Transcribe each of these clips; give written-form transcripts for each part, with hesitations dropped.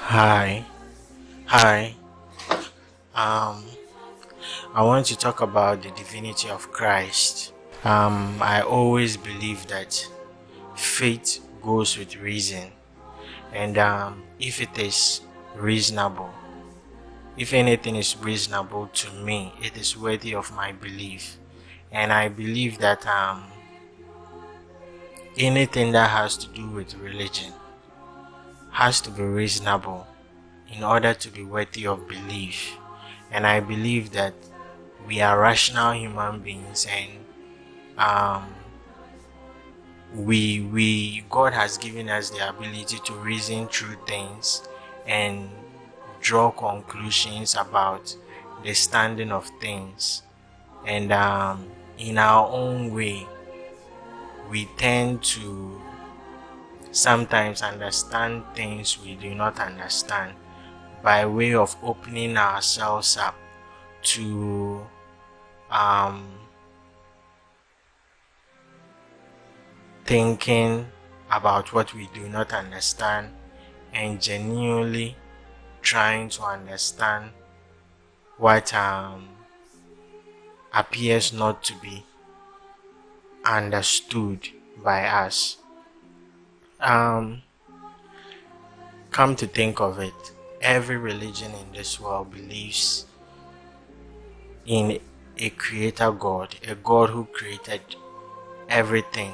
Hi, hi. Um, I want to talk about the divinity of Christ. I always believe that faith goes with reason, and if it is reasonable, if anything is reasonable to me, it is worthy of my belief. And I believe that anything that has to do with religion has to be reasonable in order to be worthy of belief. And I believe that we are rational human beings, and God has given us the ability to reason through things and draw conclusions about the standing of things. And in our own way, we tend to sometimes understand things we do not understand by way of opening ourselves up to thinking about what we do not understand and genuinely trying to understand what appears not to be understood by us. Come to think of it, every religion in this world believes in a creator God, a God who created everything,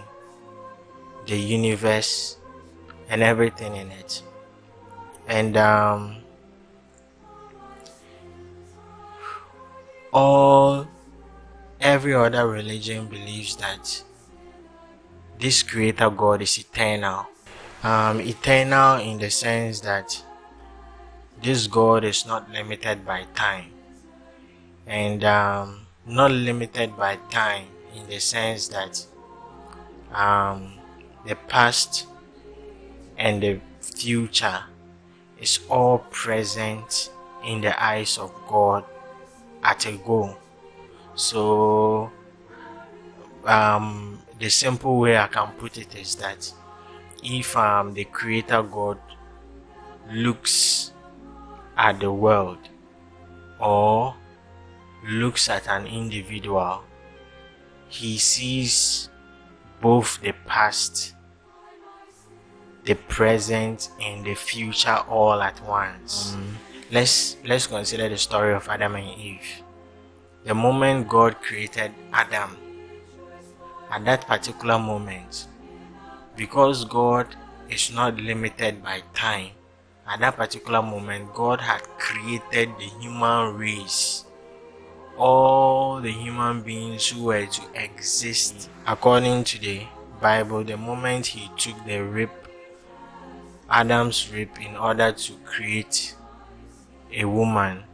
the universe and everything in it. And every other religion believes that this creator God is eternal. Eternal in the sense that this God is not limited by time, and not limited by time in the sense that the past and the future is all present in the eyes of God at a go. So the simple way I can put it is that if the creator God looks at the world or looks at an individual, he sees both the past, the present and the future all at once. Let's consider the story of Adam and Eve. The moment God created Adam, at that particular moment, because God is not limited by time, at that particular moment God had created the human race, all the human beings who were to exist. According to the Bible, the moment he took the rib, Adam's rib, in order to create a woman,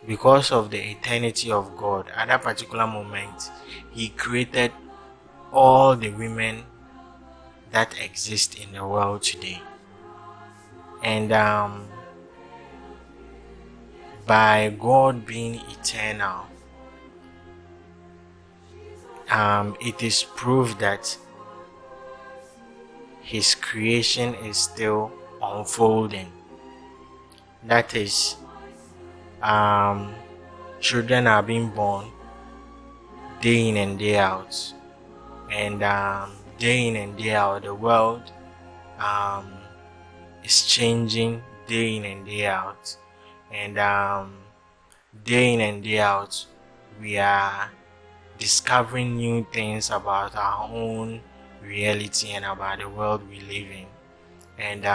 because of the eternity of God, at that particular moment he created all the women that exist in the world today. And by God being eternal, it is proof that his creation is still unfolding. That is, children are being born day in and day out, and day in and day out the world is changing day in and day out, and day in and day out we are discovering new things about our own reality and about the world we live in. And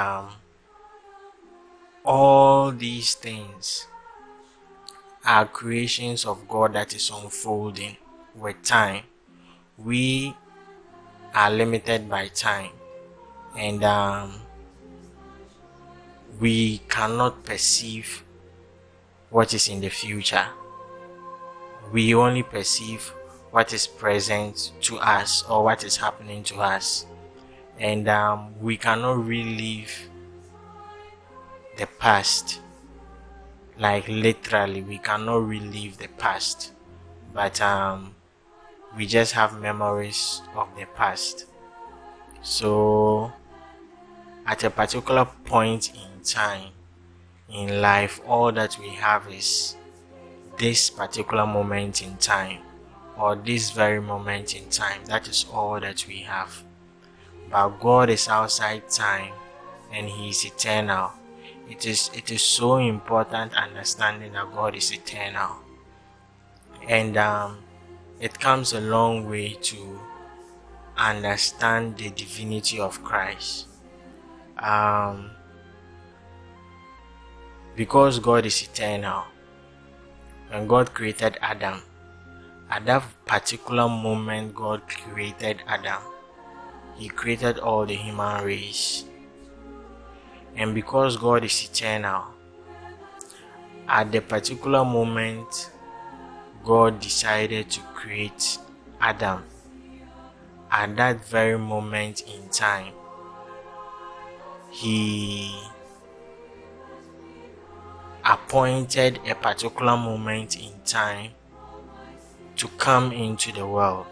all these things are creations of God that is unfolding with time. We are limited by time, and we cannot perceive what is in the future. We only perceive what is present to us or what is happening to us, and we cannot relive the past. Like literally, we cannot relive the past, but we just have memories of the past. So at a particular point in in time. In life, all that we have is this particular moment in time, or this very moment in time. That is all that we have. But God is outside time and He is eternal. It is so important understanding that God is eternal. And it comes a long way to understand the divinity of Christ. Because God is eternal, when God created Adam, at that particular moment God created Adam, He created all the human race. And because God is eternal, at the particular moment God decided to create Adam, at that very moment in time, He appointed a particular moment in time to come into the world.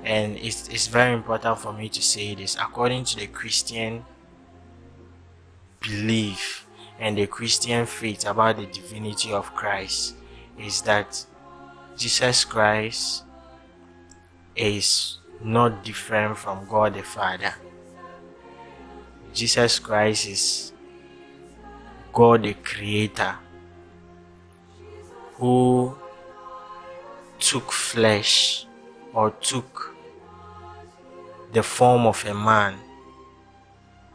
And it's very important for me to say this. According to the Christian belief and the Christian faith about the divinity of Christ, is that Jesus Christ is not different from God the Father. Jesus Christ is God the Creator, who took flesh, or took the form of a man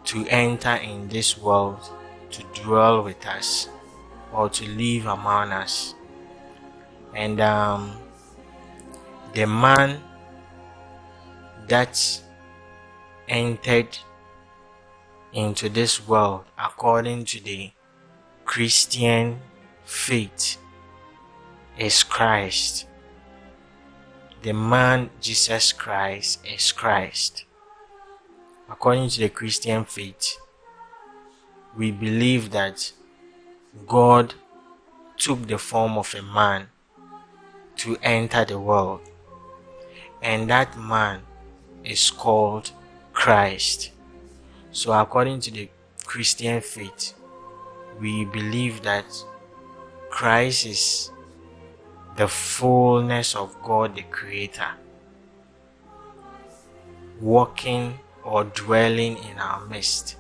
to enter in this world, to dwell with us, or to live among us. And the man that entered into this world according to the Christian faith is Christ. The man Jesus Christ is Christ. According to the Christian faith, we believe that God took the form of a man to enter the world, and that man is called Christ. So according to the Christian faith, we believe that Christ is the fullness of God the Creator, walking or dwelling in our midst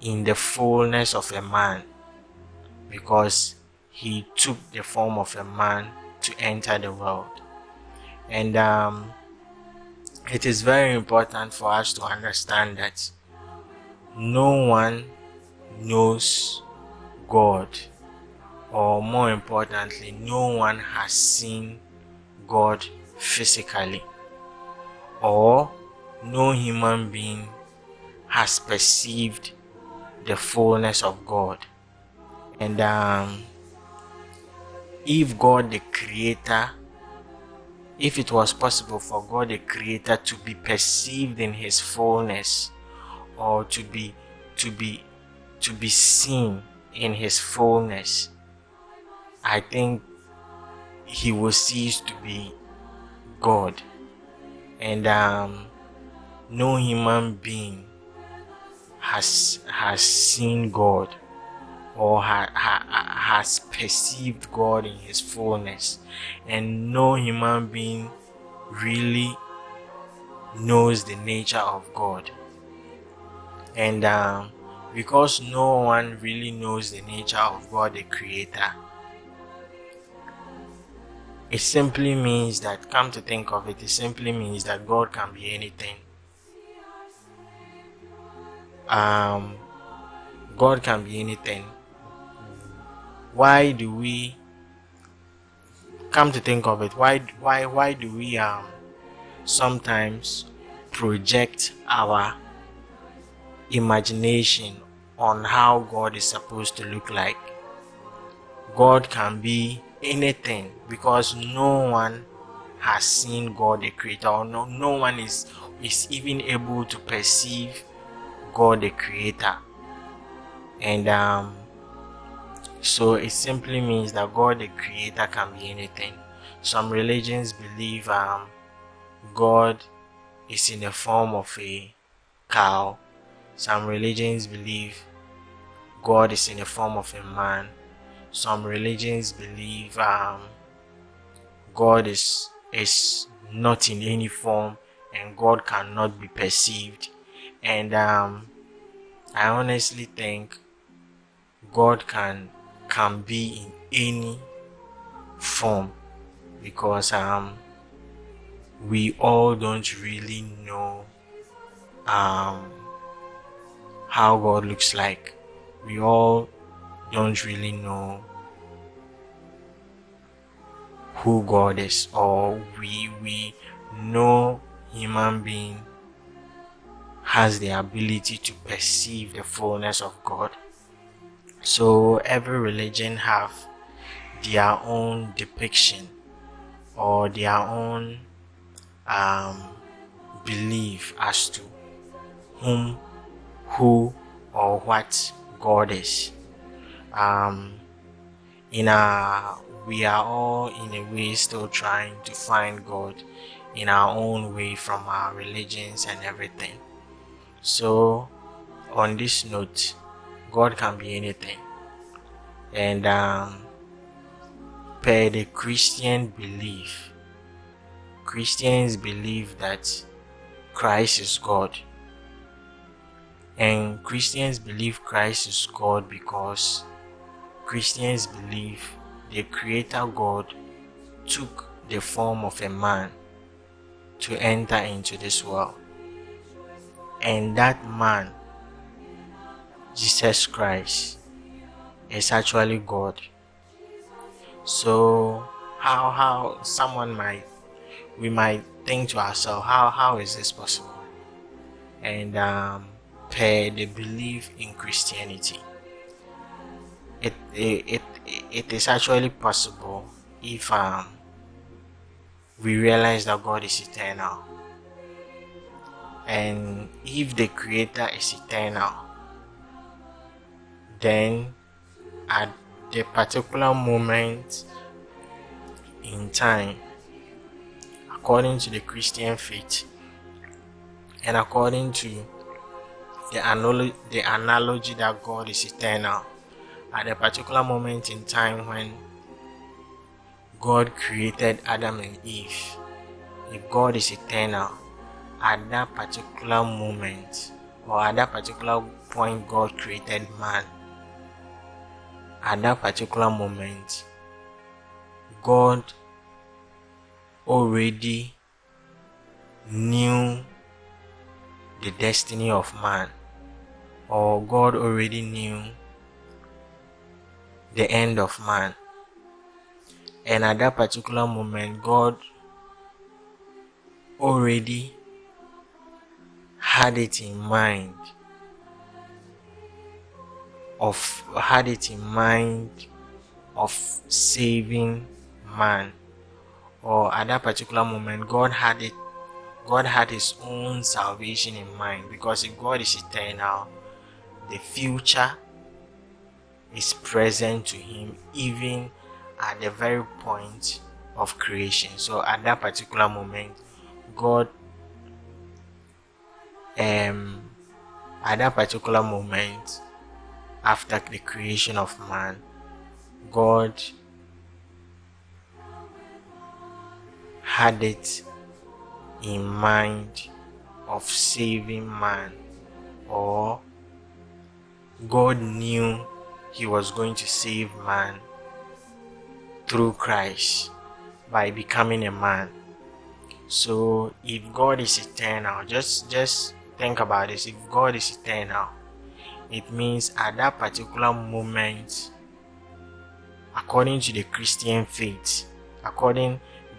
in the fullness of a man, because He took the form of a man to enter the world. And it is very important for us to understand that no one knows God, or more importantly, no one has seen God physically, or no human being has perceived the fullness of God. And if God the Creator, if it was possible for God the Creator to be perceived in His fullness, or to be seen in His fullness, I think He will cease to be God. And no human being has seen God, or has perceived God in His fullness, and no human being really knows the nature of God. And because no one really knows the nature of God the Creator, it simply means that, come to think of it, it simply means that God can be anything. God can be anything. Why do we, come to think of it, why do we sometimes project our imagination on how God is supposed to look like? God can be anything, because no one has seen God the Creator, or no one is even able to perceive God the Creator. And so it simply means that God the Creator can be anything. Some religions believe God is in the form of a cow. Some religions believe God is in the form of a man. Some religions believe God is not in any form and God cannot be perceived. And I honestly think God can be in any form, because we all don't really know how God looks like. We all don't really know who God is, or we know human being has the ability to perceive the fullness of God. So every religion have their own depiction or their own belief as to who or what God is. We are all in a way still trying to find God in our own way from our religions and everything. So on this note, God can be anything. And per the Christian belief, Christians believe that Christ is God. And Christians believe Christ is God because Christians believe the Creator God took the form of a man to enter into this world. And that man, Jesus Christ, is actually God. So how we might think to ourselves, how is this possible? And per the belief in Christianity, it is actually possible if we realize that God is eternal. And if the Creator is eternal, then at the particular moment in time, according to the Christian faith and according to the analogy that God is eternal, at a particular moment in time when God created Adam and Eve, if God is eternal, at that particular moment or at that particular point God created man, at that particular moment God already knew the destiny of man, or God already knew the end of man. And at that particular moment God already had it in mind of saving man. Or at that particular moment God had his own salvation in mind, because if God is eternal, the future is present to him even at the very point of creation. So at that particular moment God at that particular moment after the creation of man, God had it in mind of saving man, or God knew he was going to save man through Christ by becoming a man. So if God is eternal, just think about this. If God is eternal, it means at that particular moment, according to the Christian faith,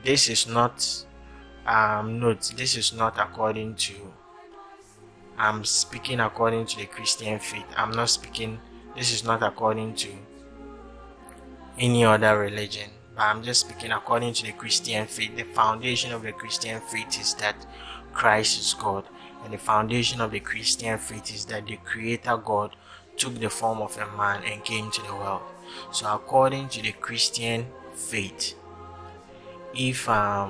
this is not according to, I'm speaking according to the Christian faith. This is not according to any other religion, but I'm just speaking according to the Christian faith. The foundation of the Christian faith is that Christ is God. And the foundation of the Christian faith is that the Creator God took the form of a man and came to the world. So according to the Christian faith, if at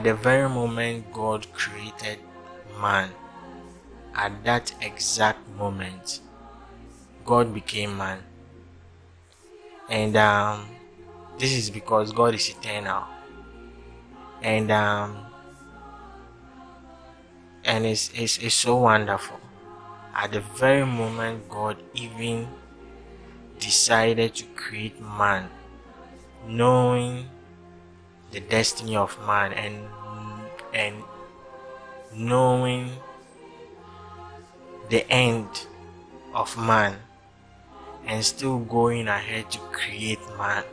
the very moment God created man, at that exact moment God became man. And this is because God is eternal. And it's so wonderful. At the very moment God even decided to create man, knowing the destiny of man and knowing the end of man, and still going ahead to create man,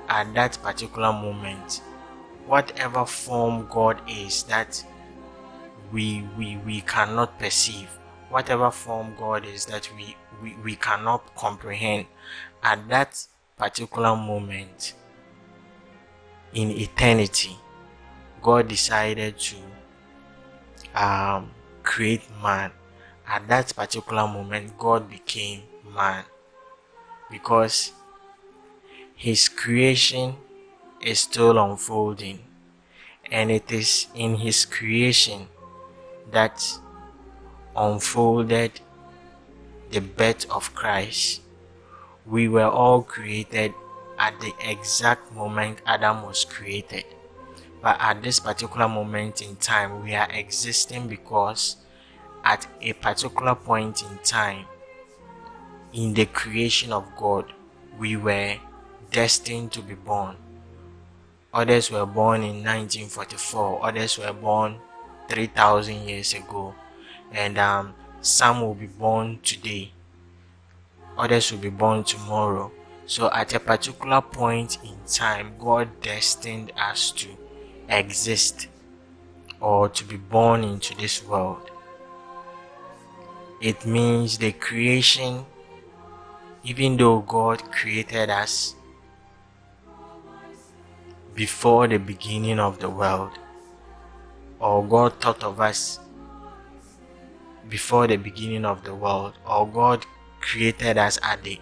at that particular moment, whatever form God is that we cannot perceive, whatever form God is that we cannot comprehend, at that particular moment in eternity, God decided to create man. At that particular moment, God became man, because his creation is still unfolding, and it is in his creation that unfolded the birth of Christ. We were all created at the exact moment Adam was created, but at this particular moment in time we are existing because at a particular point in time in the creation of God we were destined to be born. Others were born in 1944, others were born 3,000 years ago, and some will be born today, others will be born tomorrow. So at a particular point in time, God destined us to exist or to be born into this world. It means the creation, even though God created us before the beginning of the world, or God thought of us before the beginning of the world, or God created us at the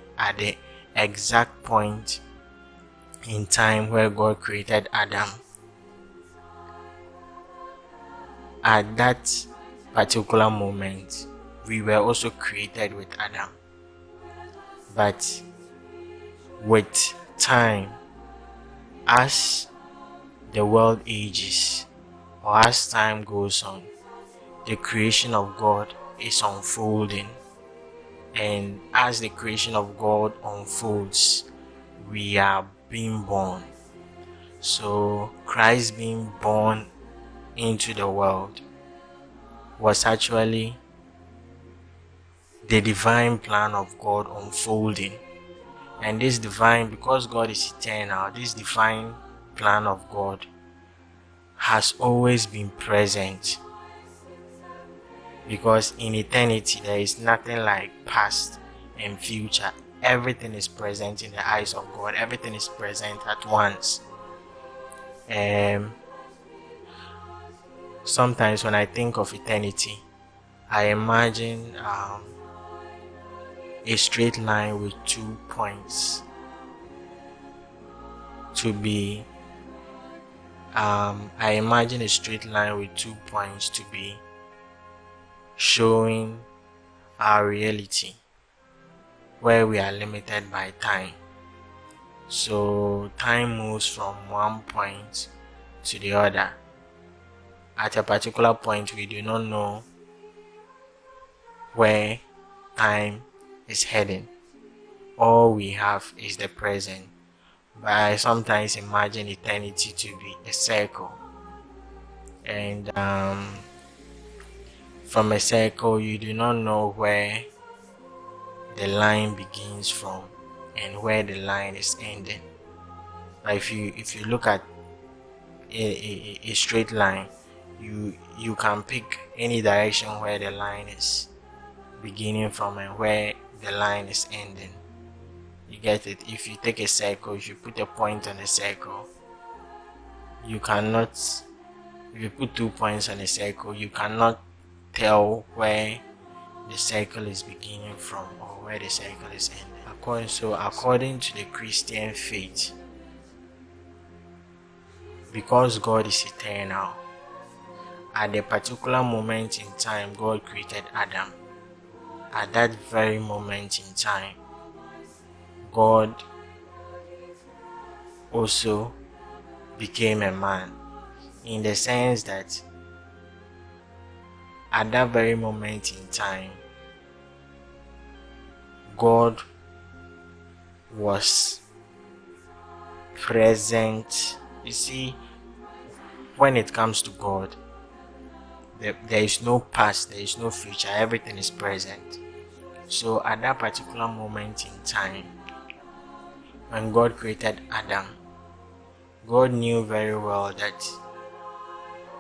exact point in time where God created Adam. At that particular moment, we were also created with Adam. But with time, as the world ages, or as time goes on, the creation of God is unfolding. And as the creation of God unfolds, we are being born. So Christ being born into the world was actually the divine plan of God unfolding. And this divine, because God is eternal, this divine plan of God has always been present. Because in eternity there is nothing like past and future. Everything is present in the eyes of God. Everything is present at once. Sometimes when I think of eternity, I imagine a straight line with 2 points to be I imagine a straight line with 2 points to be showing our reality, where we are limited by time. So time moves from one point to the other. At a particular point, we do not know where time is heading. All we have is the present. But I sometimes imagine eternity to be a circle. And from a circle, you do not know where the line begins from and where the line is ending. But if you look at a straight line, you can pick any direction where the line is beginning from and where the line is ending. You get it? If you take a circle, if you put a point on a circle, you cannot. If you put 2 points on a circle, you cannot tell where the circle is beginning from or where the circle is ending. According to the Christian faith, because God is eternal, at a particular moment in time, God created Adam. at that very moment in time, God also became a man, in the sense that at that very moment in time, God was present. You see, when it comes to God, there is no past, there is no future, everything is present. So at that particular moment in time, when God created Adam, God knew very well that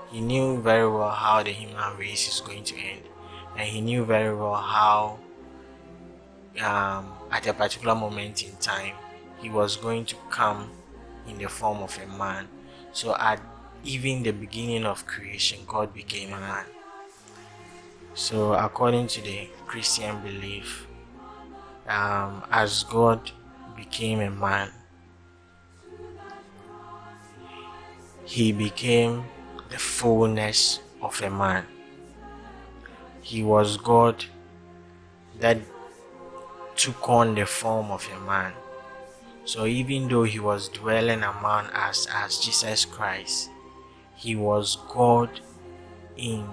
He knew very well how the human race is going to end, and He knew very well how at a particular moment in time He was going to come in the form of a man. So at even the beginning of creation, God became a man. So according to the Christian belief, as God became a man, He became the fullness of a man. He was God that took on the form of a man. So even though He was dwelling among us as Jesus Christ, He was God in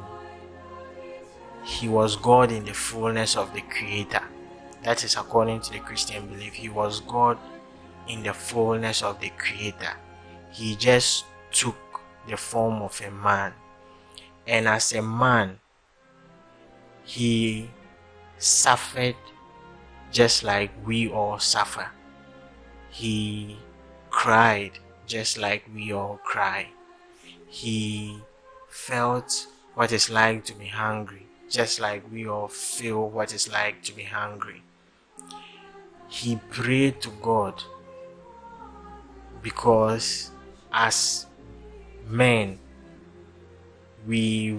the fullness of the Creator. That is according to the Christian belief. He was God in the fullness of the Creator. He just took the form of a man, and as a man, He suffered just like we all suffer. He cried just like we all cry. He felt what it's like to be hungry, just like we all feel what it's like to be hungry. He prayed to God, because as men, we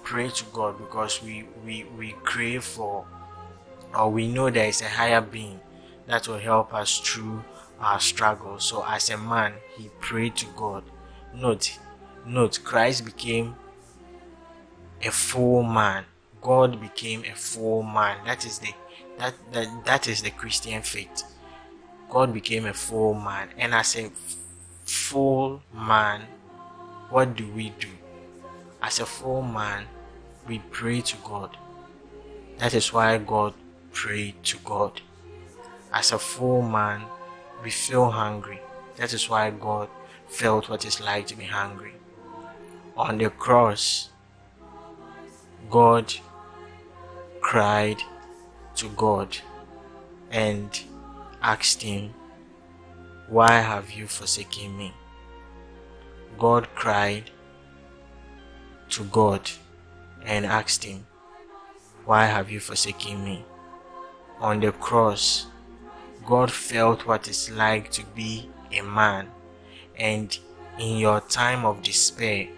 pray to God because we crave for, or we know there is a higher being that will help us through our struggle. So as a man, He prayed to God. Note, Christ became a full man. God became a full man. That is the Christian faith. God became a full man, and as a full man, what do? As a full man, we pray to God. That is why God prayed to God. As a full man, we feel hungry. That is why God felt what it's like to be hungry. On the cross, God cried to God and asked Him, "Why have you forsaken me?" God cried to God and asked Him, "Why have you forsaken me?" On the cross, God felt what it's like to be a man, and in your time of despair,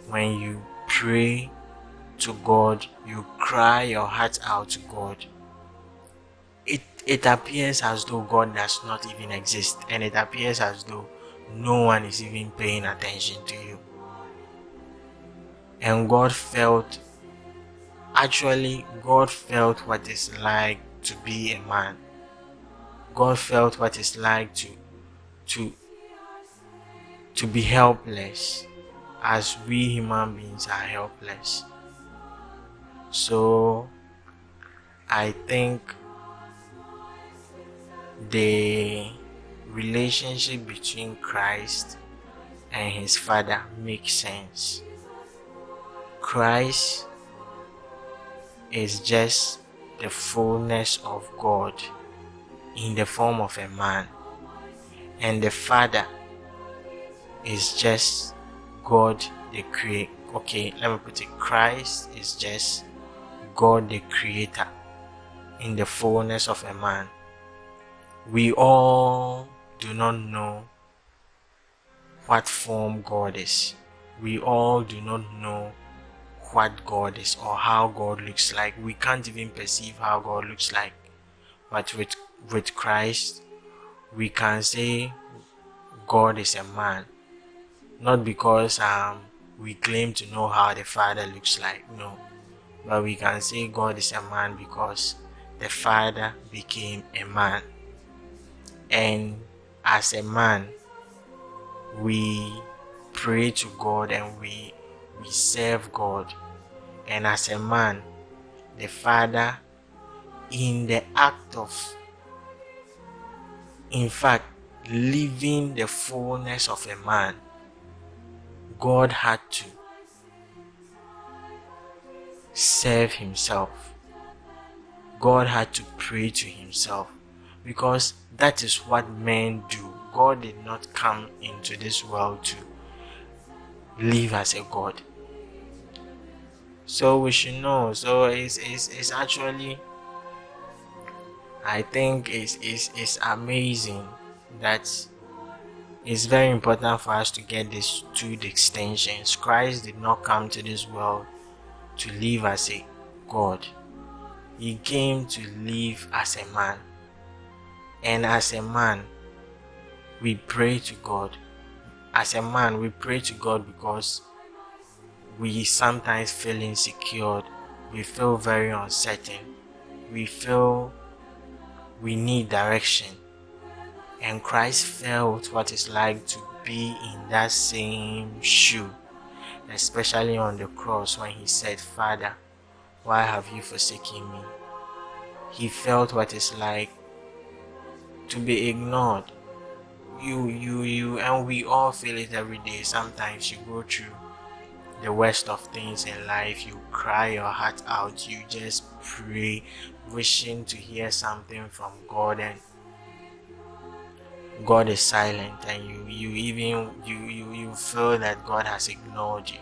when you pray to God, you cry your heart out to God, it appears as though God does not even exist, and it appears as though no one is even paying attention to you. And God felt what it's like to be a man. God felt what it's like to be helpless, as we human beings are helpless. So I think the relationship between Christ and His Father makes sense. Christ is just the fullness of God in the form of a man, and the Father is just God the Creator. Okay, let me put it. Christ is just God the Creator in the fullness of a man. We all do not know what form God is. We all do not know what God is or how God looks like. We can't even perceive how God looks like. But with Christ, we can say God is a man. Not because we claim to know how the Father looks like. No. but we can say God is a man because the Father became a man. And as a man, we pray to God and we serve God. And as a man, the Father, in the act of, in fact, living the fullness of a man, God had to serve himself. God had to pray to himself, because that is what men do. God did not come into this world to live as a God. So we should know. So it's actually, I think it's amazing that it's very important for us to get these two distinctions. Christ did not come to this world to live as a God. He came to live as a man. And as a man, we pray to God. As a man, we pray to God because we sometimes feel insecure. We feel very uncertain. We feel we need direction. And Christ felt what it's like to be in that same shoe, especially on the cross when he said, "Father, why have you forsaken me?" He felt what it's like to be ignored. You, and we all feel it every day. Sometimes you go through the worst of things in life, you cry your heart out, you just pray, wishing to hear something from God, and God is silent, and you feel that God has ignored you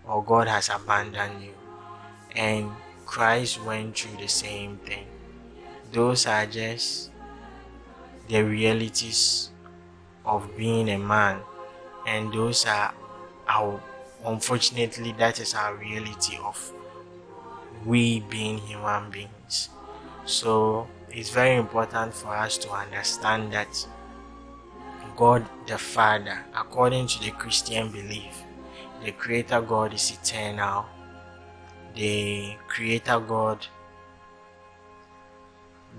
or God has abandoned you. And Christ went through the same thing. Those are just the realities of being a man, and those are our, unfortunately, that is our reality of we being human beings. So it's very important for us to understand that God the Father, according to the Christian belief, the Creator God is eternal. The Creator God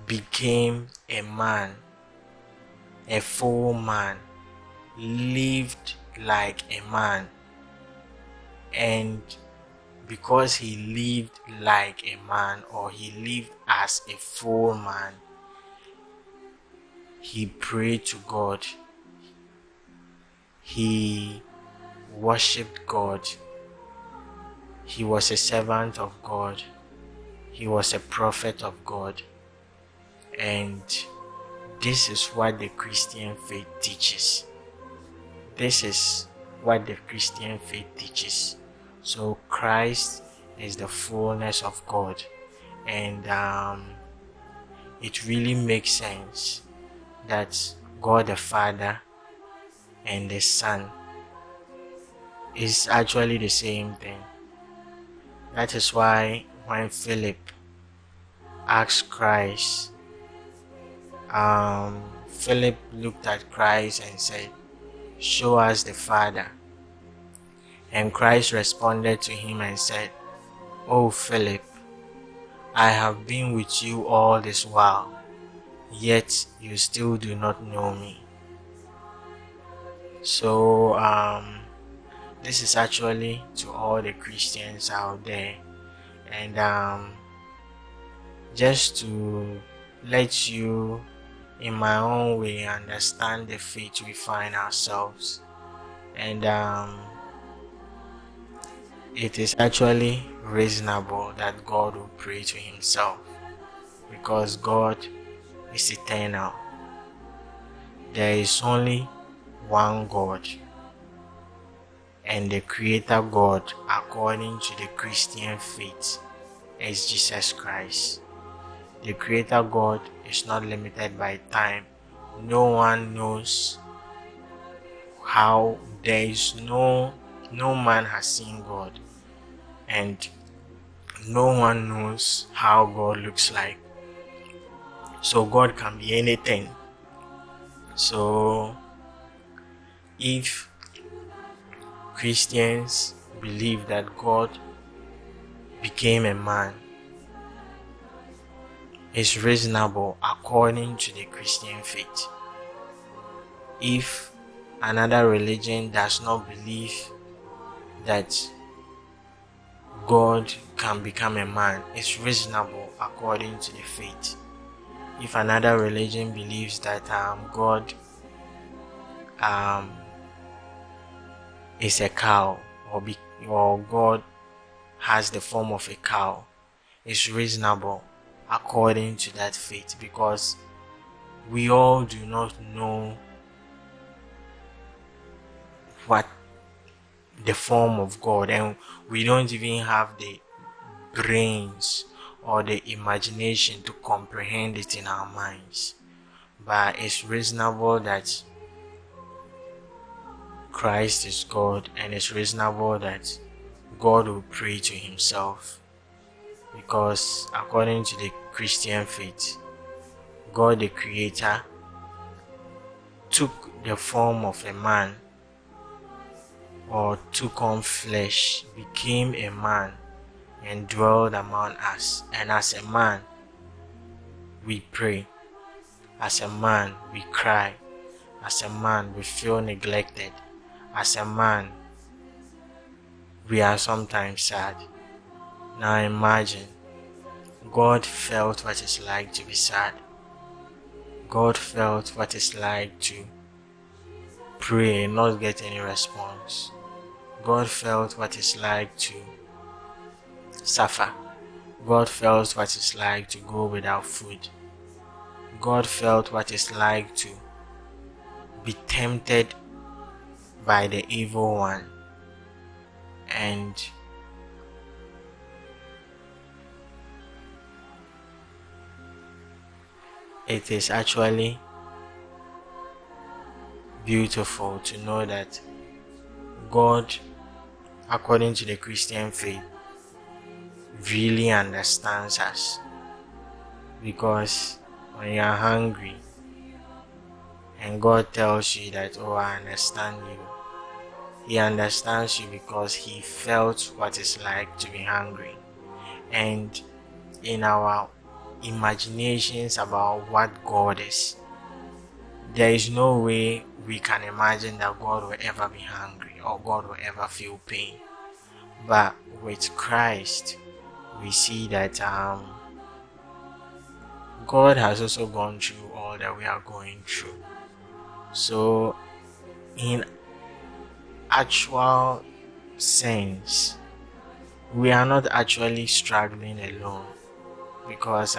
became a man, a full man, lived like a man, and because he lived like a man, or he lived as a full man, he prayed to God, he worshipped God, he was a servant of God, he was a prophet of God. And this is what the Christian faith teaches. This is what the Christian faith teaches. So Christ is the fullness of God, and it really makes sense that God the Father and the Son is actually the same thing. That is why when Philip asked Christ, Philip looked at Christ and said, "Show us the Father." And Christ responded to him and said, "Oh Philip, I have been with you all this while, yet you still do not know me." So this is actually to all the Christians out there, and just to let you in my own way understand the faith we find ourselves. And it is actually reasonable that God will pray to himself, because God is eternal. There is only one God, and the Creator God, according to the Christian faith, is Jesus Christ. The Creator God is not limited by time. No one knows how. There is no man has seen God, and no one knows how God looks like. So God can be anything. So if Christians believe that God became a man is reasonable according to the Christian faith. If another religion does not believe that God can become a man, it's reasonable according to the faith. If another religion believes that God is a cow, or God has the form of a cow, it's reasonable according to that faith, because we all do not know what the form of God, and we don't even have the brains or the imagination to comprehend it in our minds. But it's reasonable that Christ is God, and it's reasonable that God will pray to himself, because according to the Christian faith, God the Creator took the form of a man, or took on flesh, became a man, and dwelled among us. And as a man, we pray. As a man, we cry. As a man, we feel neglected. As a man, we are sometimes sad. Now imagine, God felt what it's like to be sad. God felt what it's like to pray and not get any response. God felt what it's like to suffer. God felt what it's like to go without food. God felt what it's like to be tempted by the evil one. And it is actually beautiful to know that God, according to the Christian faith, really understands us. Because when you are hungry and God tells you that, oh, I understand you, he understands you because he felt what it's like to be hungry. And in our imaginations about what God is, there is no way we can imagine that God will ever be hungry or God will ever feel pain. But with Christ, we see that God has also gone through all that we are going through. So in actual sense, we are not actually struggling alone, because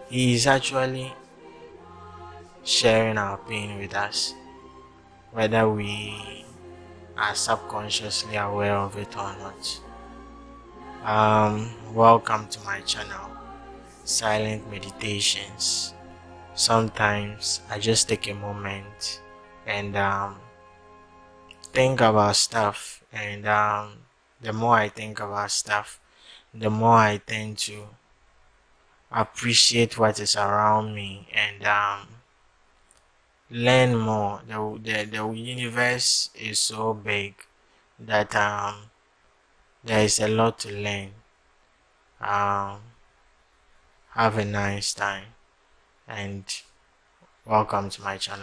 he is actually sharing our pain with us, whether we are subconsciously aware of it or not. Welcome to my channel, Silent Meditations. Sometimes I just take a moment and think about stuff, and the more I think about stuff, the more I tend to appreciate what is around me and learn more. The universe is so big that there is a lot to learn. Have a nice time and welcome to my channel.